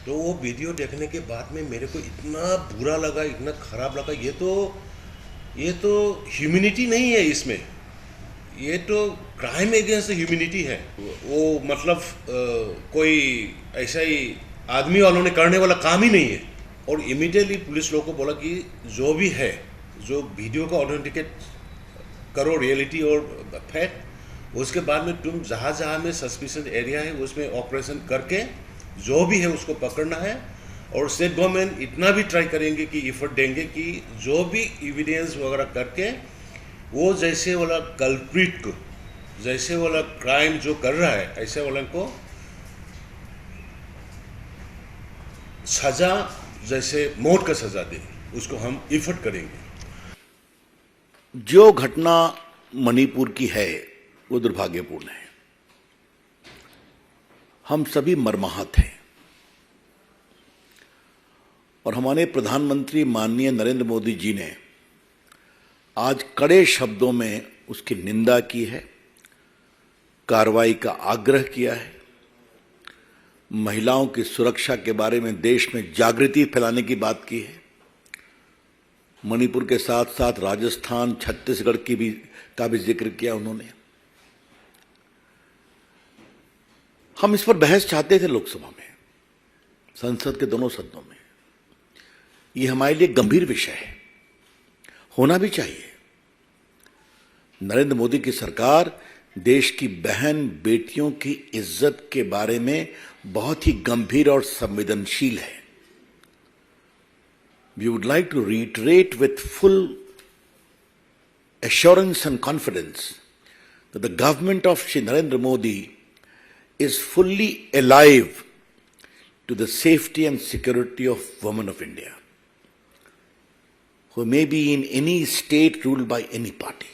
तो वो वीडियो देखने के बाद में मेरे को इतना बुरा लगा, इतना खराब लगा। ये तो ह्यूमैनिटी नहीं है इसमें, ये तो क्राइम अगेंस्ट ह्यूमैनिटी है। वो मतलब कोई ऐसा ही आदमी वालों ने करने वाला काम ही नहीं है। और इमीडिएटली पुलिस लोगों को बोला कि जो भी है, जो वीडियो को ऑथेंटिकेट करो रियलिटी और फैक्ट, उसके बाद में तुम जहाँ जहाँ में सस्पिशियस एरिया है उसमें ऑपरेशन करके जो भी है उसको पकड़ना है। और स्टेट गवर्नमेंट इतना भी ट्राई करेंगे कि एफर्ट देंगे कि जो भी एविडेंस वगैरह करके वो जैसे वाला कल्प्रिट को, जैसे वाला क्राइम जो कर रहा है ऐसे वाला को सजा, जैसे मौत का सजा दे, उसको हम एफर्ट करेंगे। जो घटना मणिपुर की है वो दुर्भाग्यपूर्ण है। हम सभी मर्माहत हैं और हमारे प्रधानमंत्री माननीय नरेंद्र मोदी जी ने आज कड़े शब्दों में उसकी निंदा की है, कार्रवाई का आग्रह किया है, महिलाओं की सुरक्षा के बारे में देश में जागृति फैलाने की बात की है। मणिपुर के साथ साथ राजस्थान, छत्तीसगढ़ का भी जिक्र किया उन्होंने। हम इस पर बहस चाहते थे लोकसभा में, संसद के दोनों सदनों में। ये हमारे लिए गंभीर विषय है, होना भी चाहिए। नरेंद्र मोदी की सरकार देश की बहन बेटियों की इज्जत के बारे में बहुत ही गंभीर और संवेदनशील है। We would like to reiterate with full assurance and confidence that the government of Shri Narendra Modi is fully alive to the safety and security of women of India, who may be in any state ruled by any party.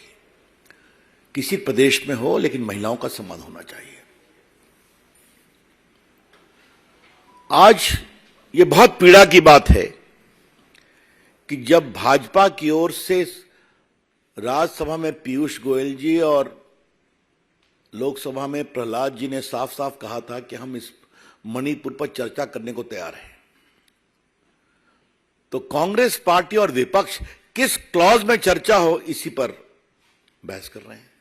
किसी प्रदेश में हो लेकिन महिलाओं का सम्मान होना चाहिए। आज ये बहुत पीड़ा की बात है कि जब भाजपा की ओर से राज्यसभा में पीयूष गोयल जी और लोकसभा में प्रहलाद जी ने साफ साफ कहा था कि हम इस मणिपुर पर चर्चा करने को तैयार हैं, तो कांग्रेस पार्टी और विपक्ष किस क्लॉज में चर्चा हो इसी पर बहस कर रहे हैं।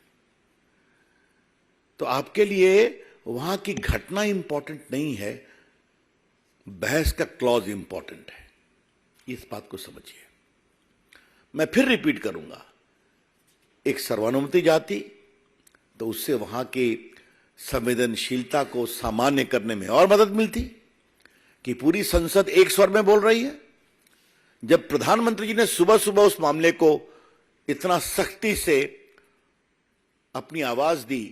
तो आपके लिए वहां की घटना इंपॉर्टेंट नहीं है, बहस का क्लॉज इंपॉर्टेंट है। इस बात को समझिए। मैं फिर रिपीट करूंगा, एक सर्वानुमति जाति तो उससे वहां की संवेदनशीलता को सामान्य करने में और मदद मिलती कि पूरी संसद एक स्वर में बोल रही है। जब प्रधानमंत्री जी ने सुबह सुबह उस मामले को इतना सख्ती से अपनी आवाज दी,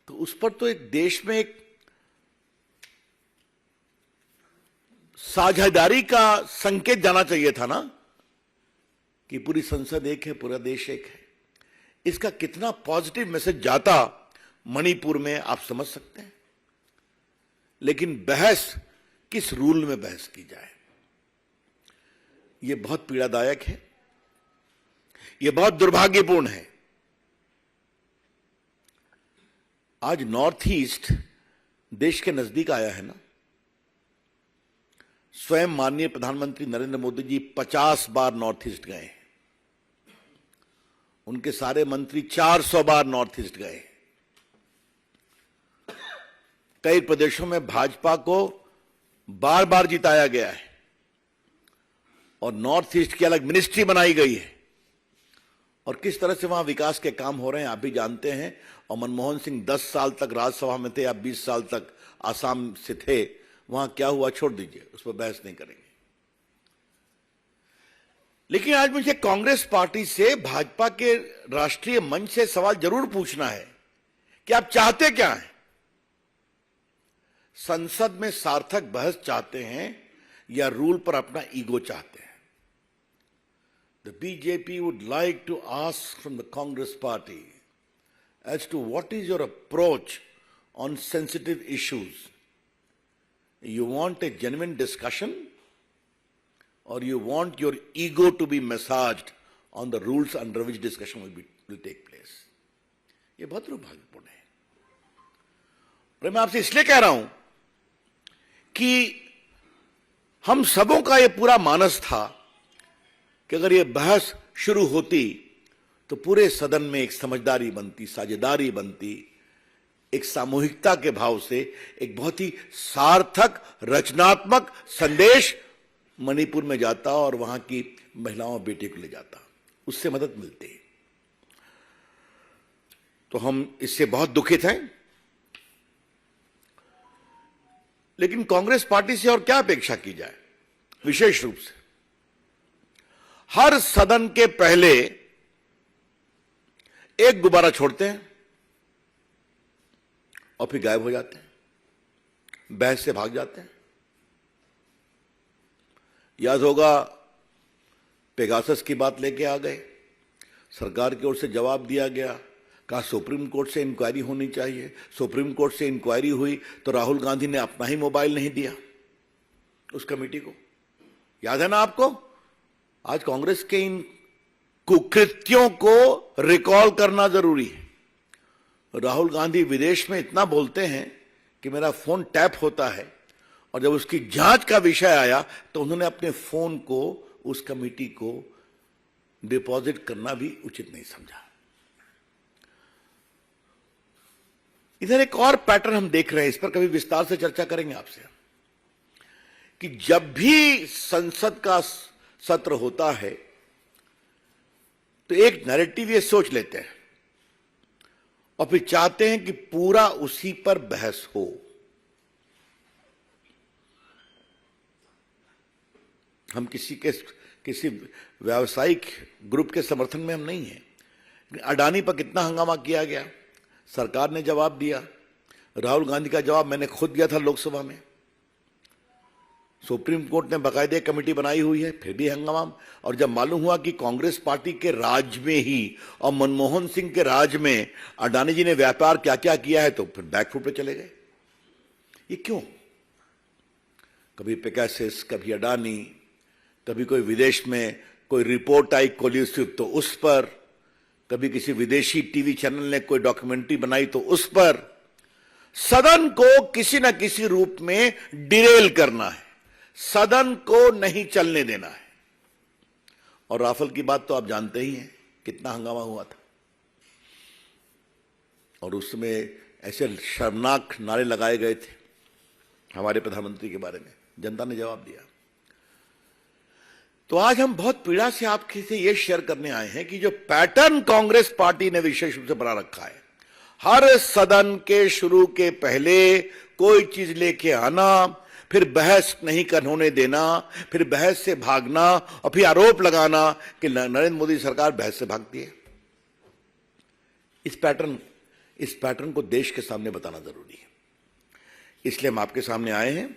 तो उस पर तो एक देश में एक साझेदारी का संकेत जाना चाहिए था ना, कि पूरी संसद एक है, पूरा देश एक है। इसका कितना पॉजिटिव मैसेज जाता मणिपुर में, आप समझ सकते हैं। लेकिन बहस किस रूल में बहस की जाए, यह बहुत पीड़ादायक है, यह बहुत दुर्भाग्यपूर्ण है। आज नॉर्थ ईस्ट देश के नजदीक आया है ना। स्वयं माननीय प्रधानमंत्री नरेंद्र मोदी जी 50 बार नॉर्थ ईस्ट गए, उनके सारे मंत्री 400 बार नॉर्थ ईस्ट गए। कई प्रदेशों में भाजपा को बार बार जिताया गया है और नॉर्थ ईस्ट की अलग मिनिस्ट्री बनाई गई है, और किस तरह से वहां विकास के काम हो रहे हैं आप भी जानते हैं। और मनमोहन सिंह 10 साल तक राज्यसभा में थे, आप 20 साल तक आसाम से थे, वहां क्या हुआ छोड़ दीजिए, उस पर बहस नहीं करेंगे। लेकिन आज मुझे कांग्रेस पार्टी से, भाजपा के राष्ट्रीय मंच से सवाल जरूर पूछना है कि आप चाहते क्या हैं? संसद में सार्थक बहस चाहते हैं या रूल पर अपना ईगो चाहते हैं? The BJP would like to ask from the Congress party as to what is your approach on sensitive issues. You want a genuine discussion or you want your ego to be massaged on the rules under which discussion will take place? ये बहुत दुर्भाग्यपूर्ण है। और मैं आपसे इसलिए कह रहा हूं कि हम सबों का यह पूरा मानस था कि अगर यह बहस शुरू होती तो पूरे सदन में एक समझदारी बनती, साझेदारी बनती, एक सामूहिकता के भाव से एक बहुत ही सार्थक रचनात्मक संदेश मणिपुर में जाता और वहां की महिलाओं और बेटियों को ले जाता, उससे मदद मिलती। तो हम इससे बहुत दुखित हैं। लेकिन कांग्रेस पार्टी से और क्या अपेक्षा की जाए? विशेष रूप से हर सदन के पहले एक गुब्बारा छोड़ते हैं और फिर गायब हो जाते हैं, बहस से भाग जाते हैं। याद होगा पेगासस की बात लेके आ गए, सरकार की ओर से जवाब दिया गया, कहा सुप्रीम कोर्ट से इंक्वायरी होनी चाहिए। सुप्रीम कोर्ट से इंक्वायरी हुई तो राहुल गांधी ने अपना ही मोबाइल नहीं दिया उस कमेटी को, याद है ना आपको? आज कांग्रेस के इन कुकृत्यों को रिकॉल करना जरूरी है। राहुल गांधी विदेश में इतना बोलते हैं कि मेरा फोन टैप होता है, और जब उसकी जांच का विषय आया तो उन्होंने अपने फोन को उस कमेटी को डिपॉजिट करना भी उचित नहीं समझा। इधर एक और पैटर्न हम देख रहे हैं, इस पर कभी विस्तार से चर्चा करेंगे आपसे, कि जब भी संसद का सत्र होता है तो एक नैरेटिव ये सोच लेते हैं और फिर चाहते हैं कि पूरा उसी पर बहस हो। हम किसी व्यावसायिक ग्रुप के समर्थन में हम नहीं हैं। अडानी पर कितना हंगामा किया गया, सरकार ने जवाब दिया। राहुल गांधी का जवाब मैंने खुद दिया था लोकसभा में। सुप्रीम कोर्ट ने बाकायदे कमेटी बनाई हुई है, फिर भी हंगामा। और जब मालूम हुआ कि कांग्रेस पार्टी के राज में ही और मनमोहन सिंह के राज में अडानी जी ने व्यापार क्या क्या किया है, तो फिर बैकफुट पे चले गए। ये क्यों? कभी पेगासस, कभी अडानी, कभी कोई विदेश में कोई रिपोर्ट आई कोलिसिव तो उस पर, कभी किसी विदेशी टीवी चैनल ने कोई डॉक्यूमेंट्री बनाई तो उस पर। सदन को किसी न किसी रूप में डिरेल करना है, सदन को नहीं चलने देना है। और राफेल की बात तो आप जानते ही हैं, कितना हंगामा हुआ था, और उसमें ऐसे शर्मनाक नारे लगाए गए थे हमारे प्रधानमंत्री के बारे में, जनता ने जवाब दिया। तो आज हम बहुत पीड़ा से आपके से यह शेयर करने आए हैं कि जो पैटर्न कांग्रेस पार्टी ने विशेष रूप से बना रखा है, हर सदन के शुरू के पहले कोई चीज लेके आना, फिर बहस नहीं होने देना, फिर बहस से भागना और फिर आरोप लगाना कि नरेंद्र मोदी सरकार बहस से भागती है। इस पैटर्न को देश के सामने बताना जरूरी है, इसलिए हम आपके सामने आए हैं।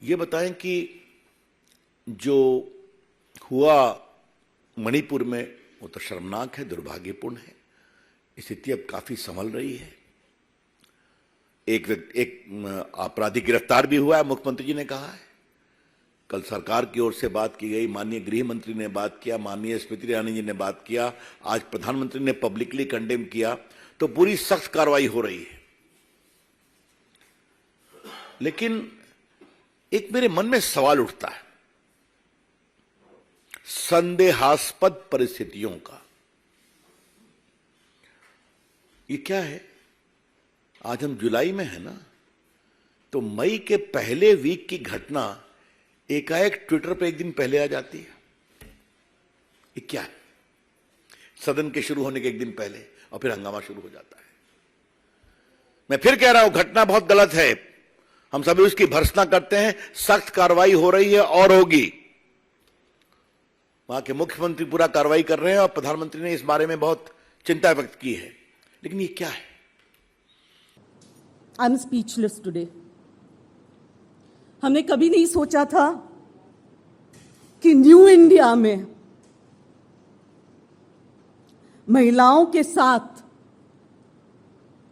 ये बताएं कि जो हुआ मणिपुर में वो तो शर्मनाक है, दुर्भाग्यपूर्ण है। स्थिति अब काफी संभल रही है। एक आपराधी गिरफ्तार भी हुआ है, मुख्यमंत्री जी ने कहा है। कल सरकार की ओर से बात की गई, माननीय गृह मंत्री ने बात किया, माननीय स्मृति ईरानी जी ने बात किया, आज प्रधानमंत्री ने पब्लिकली कंडेम किया, तो पूरी सख्त कार्रवाई हो रही है। लेकिन एक मेरे मन में सवाल उठता है संदेहास्पद परिस्थितियों का। ये क्या है? आज हम जुलाई में है ना, तो मई के पहले वीक की घटना एकाएक ट्विटर पे एक दिन पहले आ जाती है। ये क्या है? सदन के शुरू होने के एक दिन पहले, और फिर हंगामा शुरू हो जाता है। मैं फिर कह रहा हूं, घटना बहुत गलत है, हम सभी उसकी भर्त्सना करते हैं। सख्त कार्रवाई हो रही है और होगी। वहां के मुख्यमंत्री पूरा कार्रवाई कर रहे हैं और प्रधानमंत्री ने इस बारे में बहुत चिंता व्यक्त की है। लेकिन ये क्या है? I am speechless today. हमने कभी नहीं सोचा था कि न्यू इंडिया में महिलाओं के साथ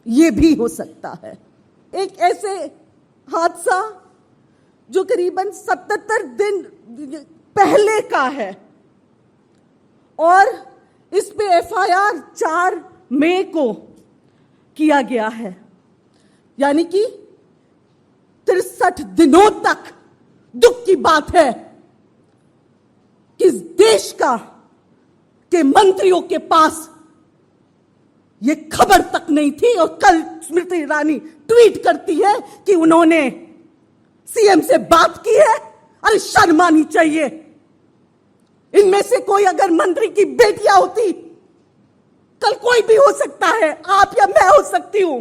ये भी हो सकता है। एक ऐसे हादसा जो करीबन 77 दिन पहले का है, और इस पे एफआईआर 4 मई को किया गया है, यानी कि 63 65 दिनों तक दुख की बात है कि इस देश के मंत्रियों के पास ये खबर तक नहीं थी, और कल स्मृति ईरानी ट्वीट करती है कि उन्होंने सीएम से बात की है। अरे शर्म आनी चाहिए। इनमें से कोई अगर मंत्री की बेटियां होती, कल कोई भी हो सकता है, आप या मैं हो सकती हूं।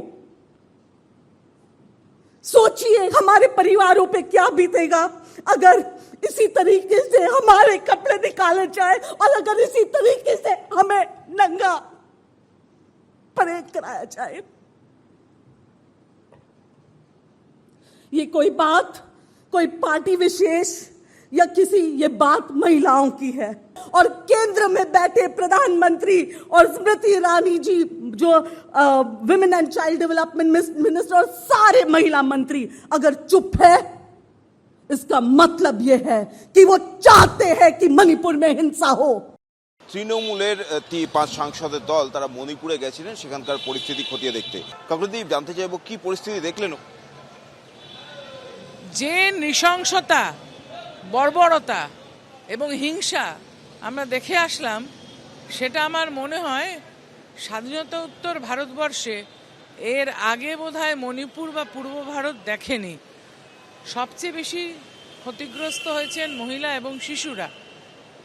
सोचिए हमारे परिवारों पे क्या बीतेगा अगर इसी तरीके से हमारे कपड़े निकाले जाए और अगर इसी तरीके से हमें नंगा परेड कराया जाए। ये कोई बात कोई पार्टी विशेष या किसी, ये बात महिलाओं की है। और केंद्र में बैठे प्रधानमंत्री और स्मृति ईरानी जी जो women and child development minister और सारे महिला मंत्री अगर चुप है, इसका मतलब यह है कि वो चाहते हैं कि मणिपुर में हिंसा हो। তৃণমূলের 5 সাংসদের দল তারা মণিপুরে গেছিলেন সেখানকার পরিস্থিতি খতিয়ে দেখতে। কাকরদীপ, জানতে চাইবো কি পরিস্থিতি দেখলেন? যে নৃশংসতা, বর্বরতা এবং হিংসা আমরা দেখে আসলাম, সেটা আমার মনে হয় স্বাধীনতা উত্তর ভারতবর্ষে এর আগে বোধহয় মণিপুর বা পূর্ব ভারত দেখেনি। সবচেয়ে বেশি ক্ষতিগ্রস্ত হয়েছেন মহিলা এবং শিশুরা।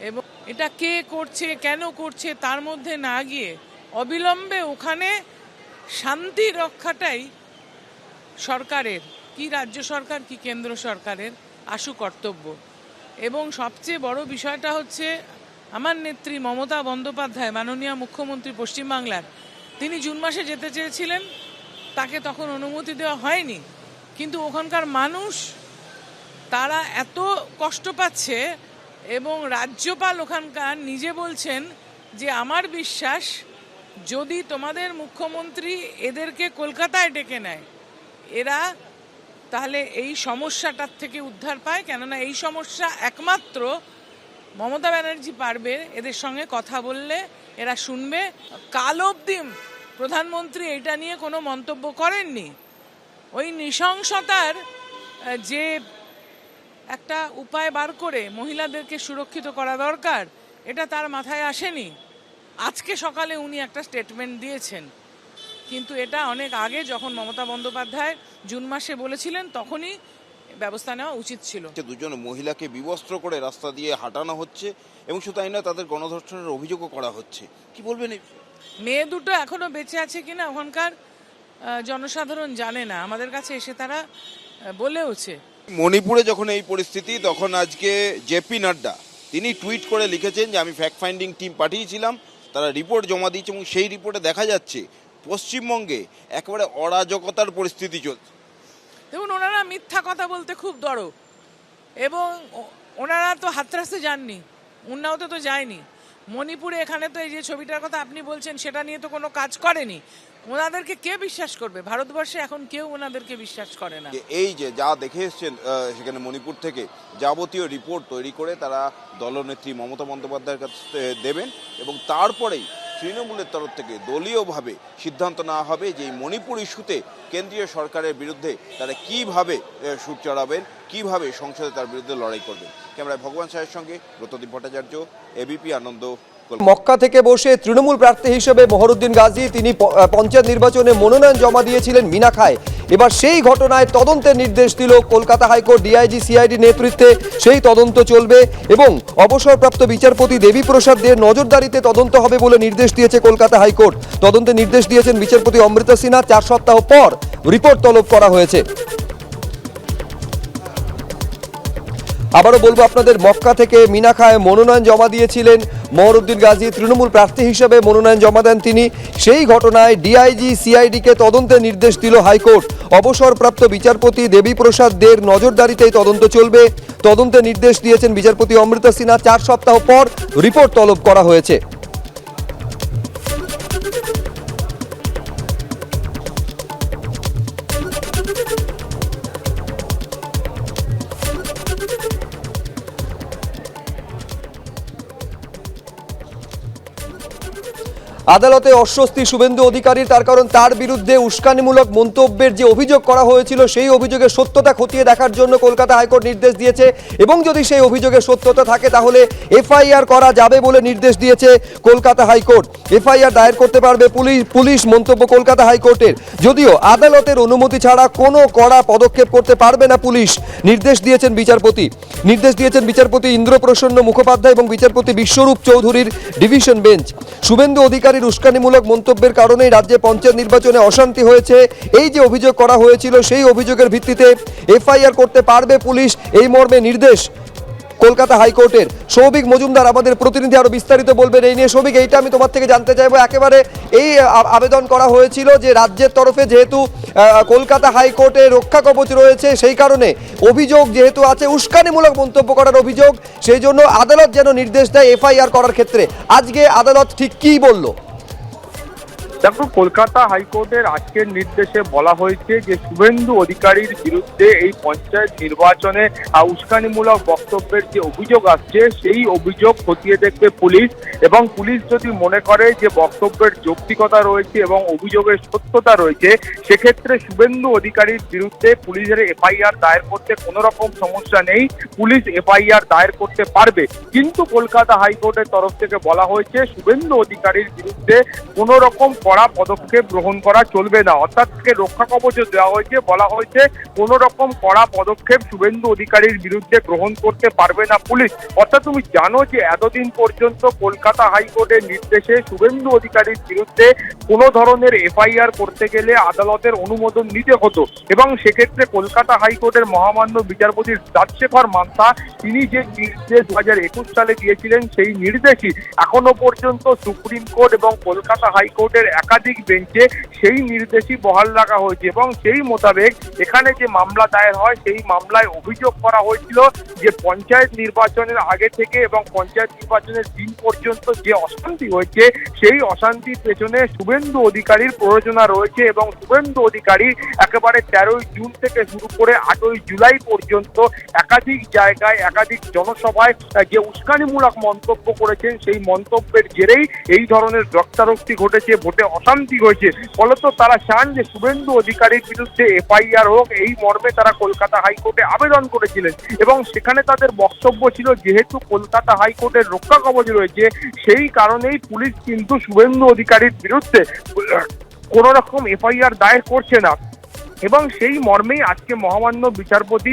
এবং এটা কে করছে, কেন করছে তার মধ্যে না গিয়ে অবিলম্বে ওখানে শান্তি রক্ষাটাই সরকারের, কি রাজ্য সরকার কি কেন্দ্র সরকারের আশু কর্তব্য। এবং সবচেয়ে বড় বিষয়টা হচ্ছে আমার নেত্রী মমতা বন্দ্যোপাধ্যায়, মাননীয় মুখ্যমন্ত্রী পশ্চিমবাংলার, তিনি জুন মাসে যেতে চেয়েছিলেন, তাকে তখন অনুমতি দেওয়া হয়নি। কিন্তু ওখানকার মানুষ তারা এত কষ্ট পাচ্ছে এবং রাজ্যপাল ওখানকার নিজে বলছেন যে আমার বিশ্বাস যদি তোমাদের মুখ্যমন্ত্রী এদেরকে কলকাতায় ডেকে নেয়, এরা তাহলে এই সমস্যাটার থেকে উদ্ধার পায়। কেননা এই সমস্যা একমাত্র মমতা ব্যানার্জি পারবে, এদের সঙ্গে কথা বললে এরা শুনবে। কাল অবধি প্রধানমন্ত্রী এটা নিয়ে কোনো মন্তব্য করেননি। ওই নৃশংসতার যে একটা উপায় বার করে মহিলাদেরকে সুরক্ষিত করা দরকার, এটা তার মাথায় আসেনি। আজকে সকালে উনি একটা স্টেটমেন্ট দিয়েছেন, কিন্তু এটা অনেক আগে যখন মমতা বন্দ্যোপাধ্যায় জুন মাসে বলেছিলেন তখনই ব্যবস্থা নেওয়া উচিত ছিল। দুজন মহিলাকে বিবস্ত্র করে রাস্তা দিয়ে হাঁটানো হচ্ছে এবং শুধু তাই না, তাদের গণধর্ষণের অভিযোগও করা হচ্ছে। কি বলবেন? মেয়ে দুটো এখনো বেঁচে আছে কিনা ওখানকার জনসাধারণ জানে না, আমাদের কাছে এসে তারা বলেওছে। মণিপুরে যখন এই পরিস্থিতি, তখন আজকে জেপি নাড্ডা তিনি টুইট করে লিখেছেন যে আমি ফ্যাক্ট ফাইন্ডিং টিম পাঠিয়েছিলাম, তারা রিপোর্ট জমা দিয়েছে এবং সেই রিপোর্টে দেখা যাচ্ছে পশ্চিমবঙ্গে একেবারে অরাজকতার পরিস্থিতি চলছে। দেখুন, ওনারা মিথ্যা কথা বলতে খুব দড়, এবং ওনারা তো হাতরাসে যাননি, উন্নাওতে তো যায়নি। মণিপুরে এখানে তো এই যে ছবিটার কথা আপনি বলছেন সেটা নিয়ে তো কোনো কাজ করেনি। ওনাদেরকে কে বিশ্বাস করবে? ভারতবর্ষে এখন কেউ ওনাদেরকে বিশ্বাস করে না। এই যে যা দেখে এসছেন সেখানে মণিপুর থেকে যাবতীয় রিপোর্ট তৈরি করে তারা দলনেত্রী মমতা বন্দ্যোপাধ্যায়ের কাছে দেবেন এবং তারপরেই তৃণমূলের তরফ থেকে দলীয়ভাবে সিদ্ধান্ত নেওয়া হবে যে এই মণিপুর ইস্যুতে কেন্দ্রীয় সরকারের বিরুদ্ধে তারা কিভাবে সুর চড়াবেন, কিভাবে সংসদে তার বিরুদ্ধে লড়াই করবেন। ক্যামেরায় ভগবান সাহের সঙ্গে ব্রতদীপ ভট্টাচার্য, এবিপি আনন্দ। মক্কা থেকে বসে তৃণমূল প্রার্থী হিসেবে মহরুদ্দিন গাজী তিনি পঞ্চায়েত নির্বাচনে মনোনয়ন জমা দিয়েছিলেন মিনাখায়। এবার সেই ঘটনায় তদন্তের নির্দেশ দিল কলকাতা হাইকোর্ট। ডিআইজি সিআইডি নেতৃত্বে সেই তদন্ত চলবে এবং অবসরপ্রাপ্ত বিচারপতি দেবীপ্রসাদ দের নজরদারিতে তদন্ত হবে বলে নির্দেশ দিয়েছে কলকাতা হাইকোর্ট। তদন্তের নির্দেশ দিয়েছেন বিচারপতি অমৃতা সিনহা। 4 সপ্তাহ পর রিপোর্ট তলব করা হয়েছে। আবারও বলবো আপনাদের, মক্কা থেকে মিনাখায় মনোনয়ন জমা দিয়েছিলেন মহরুদ্দিন গাজী, তৃণমূল প্রার্থী হিসেবে মনোনয়ন জমা দেন তিনি। সেই ঘটনায় ডিআইজি সিআইডিকে তদন্তের নির্দেশ দিল হাইকোর্ট। অবসরপ্রাপ্ত বিচারপতি দেবীপ্রসাদ দের নজরদারিতেই তদন্ত চলবে। তদন্তের নির্দেশ দিয়েছেন বিচারপতি অমৃতা সিনহা। 4 সপ্তাহ পর রিপোর্ট তলব করা হয়েছে। আদালতে অস্বস্তি শুভেন্দু অধিকারীর, তার কারণ তার বিরুদ্ধে উস্কানিমূলক মন্তব্যের যে অভিযোগ করা হয়েছিল সেই অভিযোগের সত্যতা খতিয়ে দেখার জন্য কলকাতা হাইকোর্ট নির্দেশ দিয়েছে এবং যদি সেই অভিযোগের সত্যতা থাকে তাহলে এফআইআর করা যাবে বলে নির্দেশ দিয়েছে কলকাতা হাইকোর্ট। এফআইআর দায়ের করতে পারবে পুলিশ, মন্তব্য কলকাতা হাইকোর্টের। যদিও আদালতের অনুমতি ছাড়া কোনো কড়া পদক্ষেপ করতে পারবে না পুলিশ, নির্দেশ দিয়েছেন বিচারপতি ইন্দ্রপ্রসন্ন মুখোপাধ্যায় এবং বিচারপতি বিশ্বরূপ চৌধুরীর ডিভিশন বেঞ্চ। শুভেন্দু অধিকারীর উস্কানিমূলক মন্তব্যের কারণেই রাজ্যে পঞ্চায়েত নির্বাচনে অশান্তি হয়েছে, এই যে অভিযোগ করা হয়েছিল সেই অভিযোগের ভিত্তিতে এফআইআর করতে পারবে পুলিশ, এই মর্মে নির্দেশ কলকাতা হাইকোর্টের। সৌভিক মজুমদার আমাদের প্রতিনিধি আরো বিস্তারিত বলবেন এই নিয়ে। সৌভিক, এইটা আমি তোমার থেকে জানতে চাইবো, একেবারে এই আবেদন করা হয়েছিল যে রাজ্যের তরফে যেহেতু কলকাতা হাইকোর্টে রক্ষা কবচ রয়েছে সেই কারণে অভিযোগ যেহেতু আছে উস্কানিমূলক মন্তব্য করার অভিযোগ, সেই জন্য আদালত যেন নির্দেশ দেয় এফআইআর করার ক্ষেত্রে। আজকে আদালত ঠিক কী বলল? দেখো, কলকাতা হাইকোর্টের আজকের নির্দেশে বলা হয়েছে যে শুভেন্দু অধিকারীর বিরুদ্ধে এই পঞ্চায়েত নির্বাচনে উস্কানিমূলক বক্তব্যের যে অভিযোগ আসছে সেই অভিযোগ খতিয়ে দেখবে পুলিশ, এবং পুলিশ যদি মনে করে যে বক্তব্যের যৌক্তিকতা রয়েছে এবং অভিযোগের সত্যতা রয়েছে সেক্ষেত্রে শুভেন্দু অধিকারীর বিরুদ্ধে পুলিশের এফআইআর দায়ের করতে কোনো রকম সমস্যা নেই, পুলিশ এফআইআর দায়ের করতে পারবে। কিন্তু কলকাতা হাইকোর্টের তরফ থেকে বলা হয়েছে শুভেন্দু অধিকারীর বিরুদ্ধে কোনো রকম কড়া পদক্ষেপ গ্রহণ করা চলবে না, অর্থাৎ তাকে রক্ষা কবচ দেওয়া হয়েছে, বলা হয়েছে কোনো রকম কড়া পদক্ষেপ শুভেন্দু অধিকারীর বিরুদ্ধে গ্রহণ করতে পারবে না পুলিশ। অর্থাৎ তুমি জানো যে এতদিন পর্যন্ত কলকাতা হাইকোর্টের নির্দেশে শুভেন্দু অধিকারীর বিরুদ্ধে কোনো ধরনের এফআইআর করতে গেলে আদালতের অনুমোদন নিতে হতো, এবং সেক্ষেত্রে কলকাতা হাইকোর্টের মহামান্য বিচারপতি রাজশেখর মান্থা তিনি যে নির্দেশ 2021 সালে দিয়েছিলেন সেই নির্দেশই এখনো পর্যন্ত সুপ্রিম কোর্ট এবং কলকাতা হাইকোর্টের একাধিক বেঞ্চে সেই নির্দেশই বহাল রাখা হয়েছে। এবং সেই মোতাবেক এখানে যে মামলা দায়ের হয় সেই মামলায় অভিযোগ করা হয়েছিল যে পঞ্চায়েত নির্বাচনের আগে থেকে এবং পঞ্চায়েত নির্বাচনের দিন পর্যন্ত যে অশান্তি হয়েছে সেই অশান্তির পেছনে শুভেন্দু অধিকারীর প্ররোচনা রয়েছে, এবং শুভেন্দু অধিকারী একেবারে 13ই জুন থেকে শুরু করে 8ই জুলাই পর্যন্ত একাধিক জায়গায় একাধিক জনসভায় যে উস্কানিমূলক মন্তব্য করেছেন সেই মন্তব্যের জেরেই এই ধরনের রক্তারক্তি ঘটেছে, ভোটে অশান্তি হয়েছে। ফলত তারা চান যে শুভেন্দু অধিকারীর বিরুদ্ধে এফআইআর হোক, এই মর্মে তারা কলকাতা হাইকোর্টে আবেদন করেছিলেন, এবং সেখানে তাদের বক্তব্য ছিল যেহেতু কলকাতা হাইকোর্টের রক্ষা কবচ রয়েছে সেই কারণেই পুলিশ কিন্তু শুভেন্দু অধিকারীর বিরুদ্ধে কোন রকম এফআইআর দায়ের করছে না। এবং সেই মর্মেই আজকে মহামান্য বিচারপতি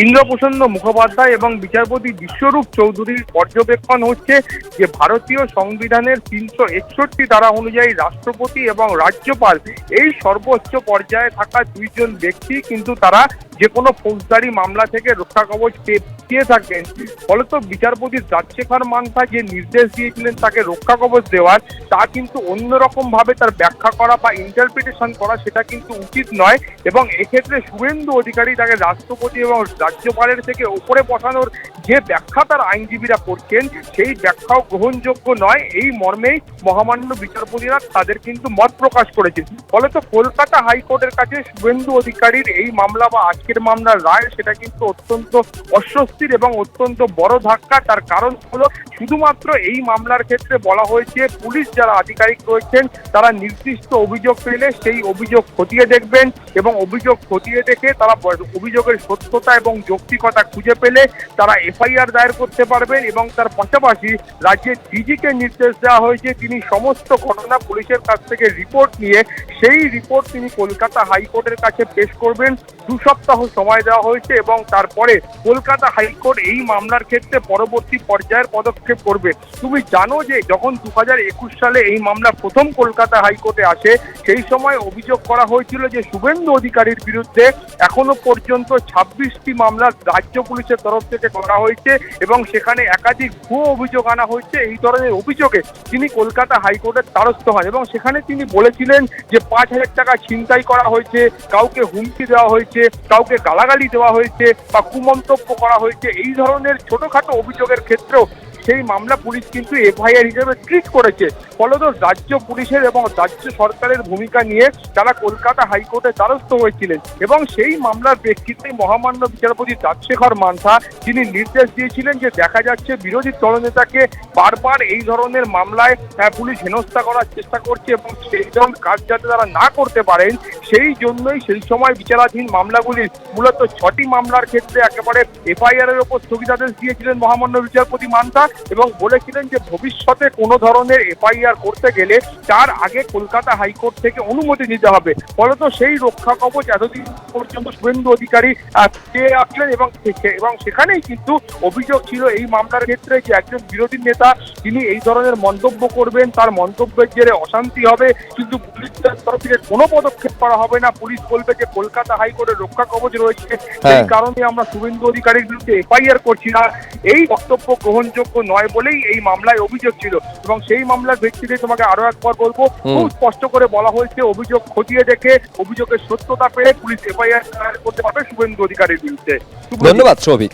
ইন্দ্রপ্রসন্ন মুখোপাধ্যায় এবং বিচারপতি বিশ্বরূপ চৌধুরীর পর্যবেক্ষণ হচ্ছে যে ভারতীয় সংবিধানের 361 ধারা অনুযায়ী রাষ্ট্রপতি এবং রাজ্যপাল এই সর্বোচ্চ পর্যায়ে থাকা দুইজন ব্যক্তি কিন্তু তারা যে কোনো ফৌজদারি মামলা থেকে রক্ষা কবচ পেয়ে থাকেন। ফলত বিচারপতি রাজশেখর মান্থা যে নির্দেশ দিয়েছিলেন তাকে রক্ষা কবচ দেওয়ার, তা কিন্তু অন্যরকম ভাবে তার ব্যাখ্যা করা বা ইন্টারপ্রিটেশন করা সেটা কিন্তু উচিত নয়, এবং এক্ষেত্রে শুভেন্দু অধিকারী তাকে রাষ্ট্রপতি এবং রাজ্যপালের থেকে উপরে বসানোর যে ব্যাখ্যা তার আইনজীবীরা করছেন সেই ব্যাখ্যাও গ্রহণযোগ্য নয়, এই মর্মেই মহামান্য বিচারপতিরা তাদের কিন্তু মত প্রকাশ করেছেন। ফলত কলকাতা হাইকোর্টের কাছে শুভেন্দু অধিকারীর এই মামলা বা আজকের মামলার রায় সেটা কিন্তু অত্যন্ত অস্বস্তির এবং অত্যন্ত বড় ধাক্কা। তার কারণ হলো শুধুমাত্র এই মামলার ক্ষেত্রে বলা হয়েছে পুলিশ যারা আধিকারিক রয়েছেন তারা নির্দিষ্ট অভিযোগ পেলে সেই অভিযোগ খতিয়ে দেখবেন, এবং অভিযোগ খতিয়ে দেখে তারা অভিযোগের সত্যতা এবং যৌক্তিকতা খুঁজে পেলে তারা এফআইআর দায়ের করতে পারবেন। এবং তার পাশাপাশি রাজ্যের ডিজিকে নির্দেশ দেওয়া হয়েছে তিনি সমস্ত ঘটনা পুলিশের কাছ থেকে রিপোর্ট নিয়ে সেই রিপোর্ট তিনি কলকাতা হাইকোর্টের কাছে পেশ করবেন। 2 সপ্তাহ সময় দেওয়া হয়েছে, এবং তারপরে কলকাতা হাইকোর্ট এই মামলার ক্ষেত্রে পরবর্তী পর্যায়ের পদক্ষেপ করবে। তুমি জানো যে যখন 2021 সালে এই মামলা প্রথম কলকাতা হাইকোর্টে আসে সেই সময় অভিযোগ করা হয়েছিল যে শুভেন্দু অধিকারীর বিরুদ্ধে এখনো পর্যন্ত 26টি মামলা রাজ্য পুলিশের তরফ থেকে করা হয়েছে, এবং সেখানে একাধিক ভুয়ো অভিযোগ আনা হয়েছে। এই ধরনের অভিযোগে তিনি কলকাতা হাইকোর্টের দ্বারস্থ হন, এবং সেখানে তিনি বলেছিলেন যে 5,000 টাকা ছিনতাই করা হয়েছে, কাউকে হুমকি দেওয়া হয়েছে, কাউকে গালাগালি দেওয়া হয়েছে বা কুমন্তব্য করা হয়েছে। এই ধরনের ছোটখাটো অভিযোগের ক্ষেত্রেও সেই মামলা পুলিশ কিন্তু এফআইআর হিসেবে ট্রিট করেছে। ফলত রাজ্য পুলিশের এবং রাজ্য সরকারের ভূমিকা নিয়ে তারা কলকাতা হাইকোর্টের দ্বারস্থ হয়েছিলেন এবং সেই মামলার প্রেক্ষিতে মহামান্য বিচারপতি রাজশেখর মান্থা তিনি নির্দেশ দিয়েছিলেন যে দেখা যাচ্ছে বিরোধী দলনেতাকে বারবার এই ধরনের মামলায় পুলিশ হেনস্থা করার চেষ্টা করছে এবং সেই ধরনের কাজ যাতে তারা না করতে পারেন সেই জন্যই সেই সময় বিচারাধীন মামলাগুলির মূলত 6টি মামলার ক্ষেত্রে একেবারে এফআইআর এর উপর স্থগিতাদেশ দিয়েছিলেন মহামান্য বিচারপতি মান্থা এবং বলেছিলেন যে ভবিষ্যতে কোনো ধরনের এফআইআর করতে গেলে তার আগে কলকাতা হাইকোর্ট থেকে অনুমতি নিতে হবে। ফলত সেই রক্ষা কবচ এতদিন পর্যন্ত শুভেন্দু অধিকারী পেয়ে আসলেন এবং সেখানেই কিন্তু অভিযোগ ছিল এই মামলার ক্ষেত্রে যে একজন বিরোধী নেতা তিনি এই ধরনের মন্তব্য করবেন, তার মন্তব্যের জেরে অশান্তি হবে, কিন্তু পুলিশের তরফ থেকে কোনো পদক্ষেপ করা হবে না। পুলিশ বলবে যে কলকাতা হাইকোর্টের রক্ষা কবচ রয়েছে, সেই কারণে আমরা শুভেন্দু অধিকারীর বিরুদ্ধে এফআইআর করছি না। এই বক্তব্য গ্রহণযোগ্য নয় বলেই এই মামলায় অভিযোগ ছিল এবং সেই মামলার ভিত্তিতে তোমাকে আরো একবার বলবো, খুব স্পষ্ট করে বলা হয়েছে অভিযোগ খতিয়ে দেখে অভিযোগের সত্যতা পেয়ে পুলিশ এফআইআর করতে পারবে শুভেন্দু অধিকারীর বিরুদ্ধে। ধন্যবাদ সৌভিক।